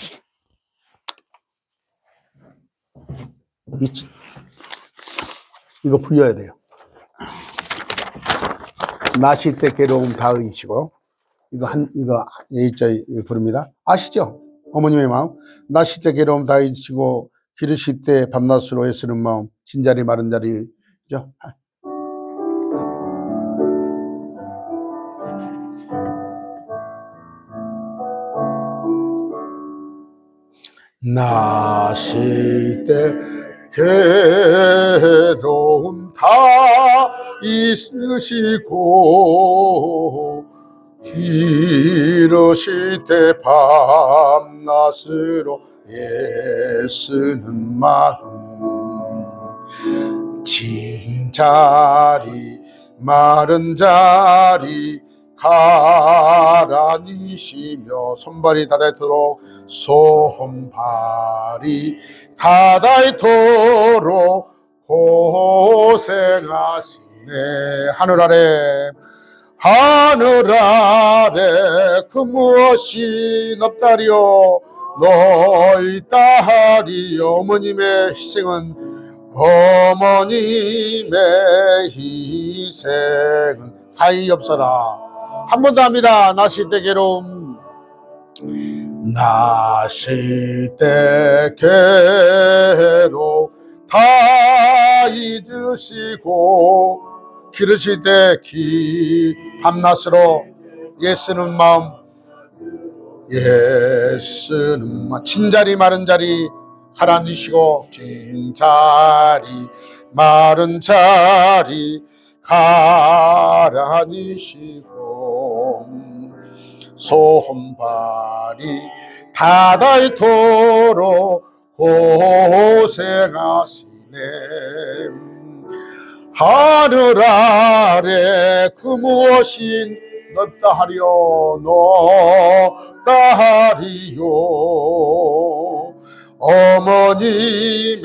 S1: 이거 부여야 돼요. 나시 때 괴로움 다 잊히고 이거 예의자에 부릅니다. 아시죠? 어머님의 마음. 나시 때 괴로움 다 잊히고 기르실 때 밤낮으로 애쓰는 마음. 진자리 마른 자리죠. 나시 때 괴로움 다 있으시고 기르실 때 밤낮으로 애쓰는 마음 진자리 마른 자리 가라니시며 손발이 닿아있도록 손발이 닿아있도록 고생하시네. 하늘 아래 그 무엇이 높다리요 너희 딸이 어머님의 희생은 가히 없어라. 한 번 더 합니다. 나시 때 괴로움 나시 때 괴로움 다 잊으시고 기르실 때 밤낮으로 애쓰는 마음 진자리 마른 자리 가라니시고 진자리 마른 자리 가라니시고 손발이 닿아있도록 고생하시네. 하늘 아래 그 무엇이 높다 하리요 높다 하리요 어머님의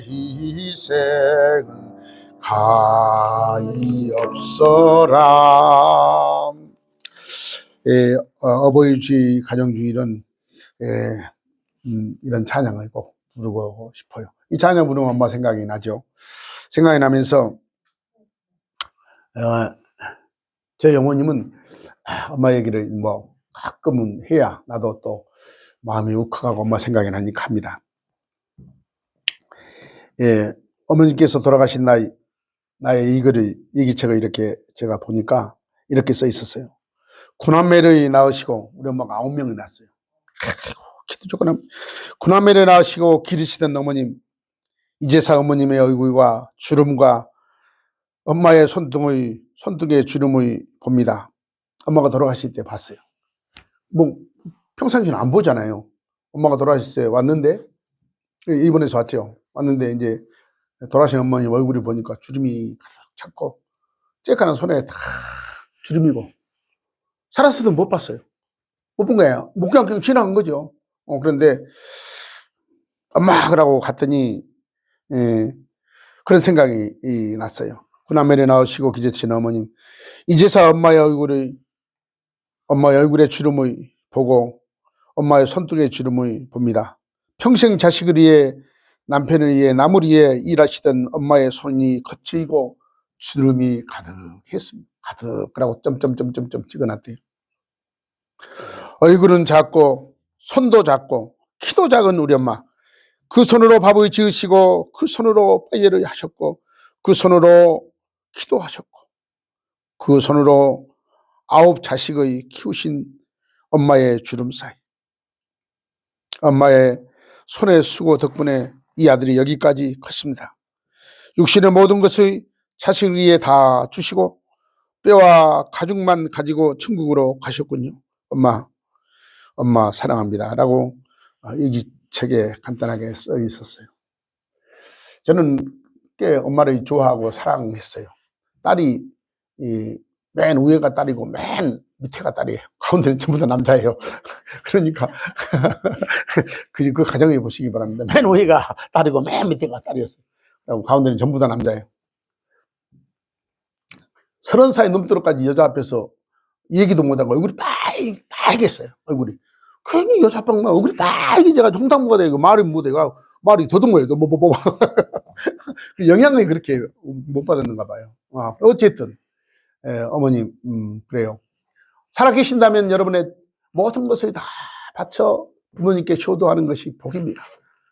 S1: 희생은 가히 없어라. 어버이주의 가정주의는 이런 찬양을 꼭 부르고 싶어요. 이 찬양 부르면 엄마 생각이 나죠. 생각이 나면서 저희 어머님은 엄마 얘기를 뭐 가끔은 해야 나도 또 마음이 욱하고 엄마 생각이 나니까 합니다. 어머님께서 돌아가신 나의 이 글을 일기책을 이렇게 제가 보니까 이렇게 써 있었어요. 구남매를 낳으시고 우리 엄마가 9명이 낳았어요. 기도 좋구나. 구남매를 낳으시고 기르시던 어머님, 이제사 어머님의 얼굴과 주름과 엄마의 손등의 주름을 봅니다. 엄마가 돌아가실 때 봤어요. 뭐 평상시는 안 보잖아요. 엄마가 돌아가실 때 왔는데, 일본에서 왔죠. 왔는데 이제 돌아가신 어머님 얼굴을 보니까 주름이 가득 찼고 쬐까는 손에 다 주름이고, 살았어도 못 봤어요. 못 본 거예요. 못 그냥 지나간 거죠. 그런데 엄마 그러고 갔더니 그런 생각이 났어요. 구남매를 낳으시고 기르시는 어머님, 이제서 엄마의 얼굴의 주름을 보고 엄마의 손등의 주름을 봅니다. 평생 자식을 위해, 남편을 위해, 남을 위해 일하시던 엄마의 손이 거칠고 주름이 가득했습니다. 가득하라고 점점점점점 찍어놨대요. 얼굴은 작고 손도 작고 키도 작은 우리 엄마, 그 손으로 밥을 지으시고 그 손으로 빨래를 하셨고 그 손으로 기도하셨고 그 손으로 9 자식의 키우신 엄마의 주름 사이, 엄마의 손의 수고 덕분에 이 아들이 여기까지 컸습니다. 육신의 모든 것을 자식을 위해 다 주시고 뼈와 가죽만 가지고 천국으로 가셨군요. 엄마 사랑합니다 라고 여기 책에 간단하게 써 있었어요. 저는 꽤 엄마를 좋아하고 사랑했어요. 딸이 맨 위에가 딸이고 맨 밑에가 딸이에요. 가운데는 전부 다 남자예요. 그러니까 그 가정에 보시기 바랍니다. 맨 위에가 딸이고 맨 밑에가 딸이었어요. 그리고 가운데는 전부 다 남자예요. 30살 넘도록까지 여자 앞에서 얘기도 못하고 얼굴이 빨개졌어요. 얼굴이 괜히 여자 앞에 얼굴이 빨개져가 홍당무가 되고 말이 못해가 말이 더듬어요. 영향을 그렇게 못 받았는가 봐요. 어쨌든 어머님 그래요. 살아계신다면 여러분의 모든 것을 다 바쳐 부모님께 효도하는 것이 복입니다.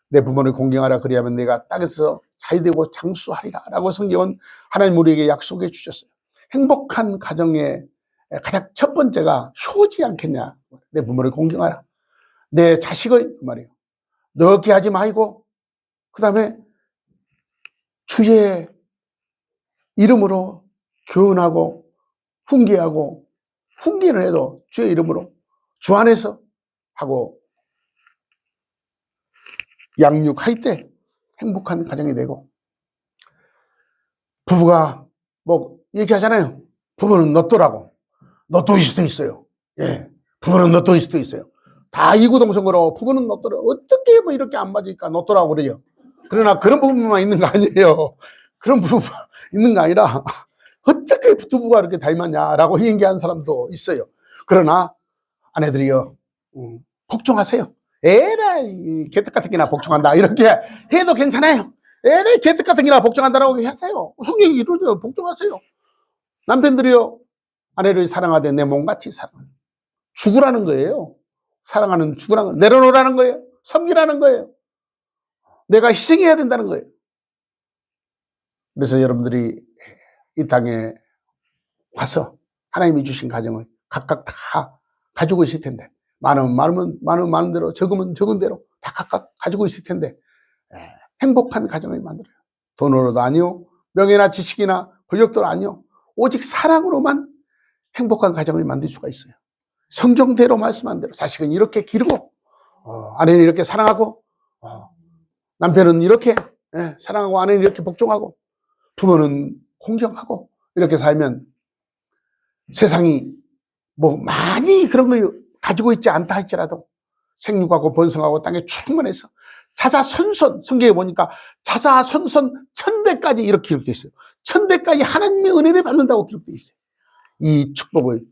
S1: 내 부모를 공경하라, 그리하면 내가 땅에서 자유되고 장수하리라 라고 성경은 하나님 우리에게 약속해 주셨어요. 행복한 가정의 가장 첫 번째가 효지 않겠냐. 내 부모를 공경하라, 내 자식을, 그 말이에요, 너게 하지 말고 그 다음에 주의 이름으로 교훈하고 훈계를 해도 주의 이름으로 주 안에서 하고 양육할 때 행복한 가정이 되고, 부부가 뭐 얘기하잖아요. 부부는 너또라고. 너또일 수도 있어요. 예, 부부는 너또일 수도 있어요. 다 이구동성으로 부부는 너또라, 어떻게 뭐 이렇게 안 맞으니까 너또라고 그래요. 그러나 그런 부부만 있는 거 아니에요. 그런 부부가 있는 거 아니라 어떻게 두 부부가 이렇게 닮았냐라고 얘기하는 사람도 있어요. 그러나 아내들이요, 복종하세요. 에라이 개떡 같은 게나 복종한다 이렇게 해도 괜찮아요. 에라이 개떡 같은 게나 복종한다라고 하세요. 성경이 이루어져. 복종하세요. 남편들이요, 아내를 사랑하되 내 몸같이 사랑하는, 죽으라는 거예요. 사랑하는, 죽으라는 거예요. 내려놓으라는 거예요. 섬기라는 거예요. 내가 희생해야 된다는 거예요. 그래서 여러분들이 이 땅에 와서 하나님이 주신 가정을 각각 다 가지고 있을 텐데, 많은 대로, 적으면 적은 대로 다 각각 가지고 있을 텐데, 행복한 가정을 만들어요. 돈으로도 아니요, 명예나 지식이나 권력도 아니요, 오직 사랑으로만 행복한 가정을 만들 수가 있어요. 성경대로 말씀한 대로 자식은 이렇게 기르고, 아내는 이렇게 사랑하고, 남편은 이렇게 사랑하고, 아내는 이렇게 복종하고, 부모는 공경하고, 이렇게 살면 세상이 뭐 많이 그런 걸 가지고 있지 않다 할지라도 생육하고 번성하고 땅에 충만해서 자자손손, 성경에 보니까 자자손손 1000대까지 이렇게 기록되어 있어요. 1000대까지 하나님의 은혜를 받는다고 기록되어 있어요. 이 축복을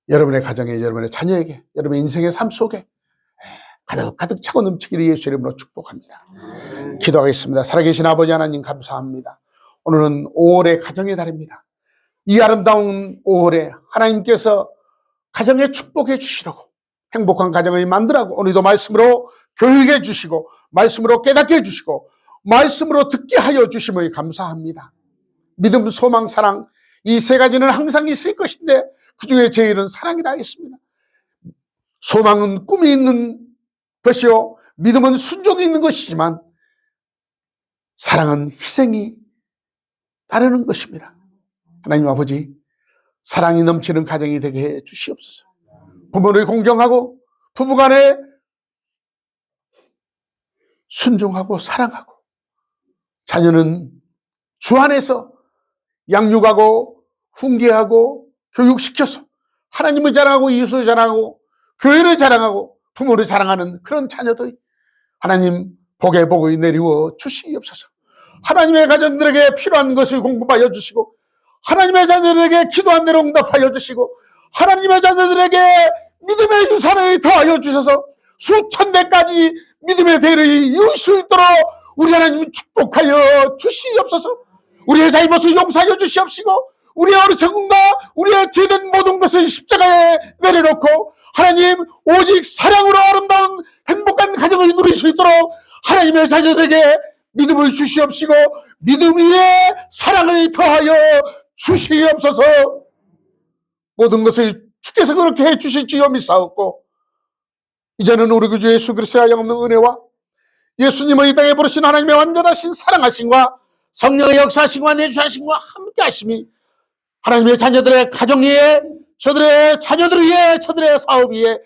S1: 여러분의 가정에, 여러분의 자녀에게, 여러분의 인생의 삶 속에 가득 차고 넘치기를 예수 이름으로 축복합니다. 기도하겠습니다. 살아계신 아버지 하나님 감사합니다. 오늘은 5월의 가정의 달입니다. 이 아름다운 5월에 하나님께서 가정에 축복해 주시라고, 행복한 가정을 만들라고 오늘도 말씀으로 교육해 주시고, 말씀으로 깨닫게 해 주시고, 말씀으로 듣게 하여 주심을 감사합니다. 믿음, 소망, 사랑, 이 세 가지는 항상 있을 것인데 그 중에 제일은 사랑이라 하겠습니다. 소망은 꿈이 있는 것이요 믿음은 순종이 있는 것이지만 사랑은 희생이 따르는 것입니다. 하나님 아버지, 사랑이 넘치는 가정이 되게 해 주시옵소서. 부모를 공경하고 부부간에 순종하고 사랑하고 자녀는 주 안에서 양육하고 훈계하고 교육시켜서 하나님을 자랑하고 이웃을 자랑하고 교회를 자랑하고 부모를 자랑하는 그런 자녀들 하나님 복에 복을 내리워 주시옵소서. 하나님의 가정들에게 필요한 것을 공급하여 주시고 하나님의 자녀들에게 기도한 대로 응답하여 주시고 하나님의 자녀들에게 믿음의 유산을 더하여 주셔서 수천 대까지 믿음의 대를 이을 수 있도록 우리 하나님 축복하여 주시옵소서. 우리의 잘못을 용서하여 주시옵시고 우리의 어리석음과 우리의 죄된 모든 것을 십자가에 내려놓고 하나님 오직 사랑으로 아름다운 행복한 가정을 누릴 수 있도록 하나님의 자녀들에게 믿음을 주시옵시고 믿음 위에 사랑을 더하여 주시옵소서. 모든 것을 주께서 그렇게 해주실지요 믿사옵고 이제는 우리 구주 예수 그리스도의 영없는 은혜와 예수님의 이 땅에 부르신 하나님의 완전하신 사랑하심과 성령의 역사하심과 내주하심과 함께 하심이 하나님의 자녀들의 가정 위에 저들의 자녀들 위에 저들의 사업 위에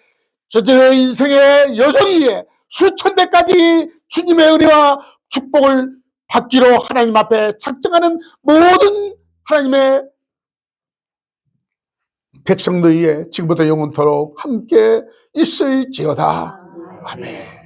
S1: 저들의 인생의 여정 위에 수천 대까지 주님의 은혜와 축복을 받기로 하나님 앞에 작정하는 모든 하나님의 백성들 위에 지금부터 영원토록 함께 있을지어다. 아멘.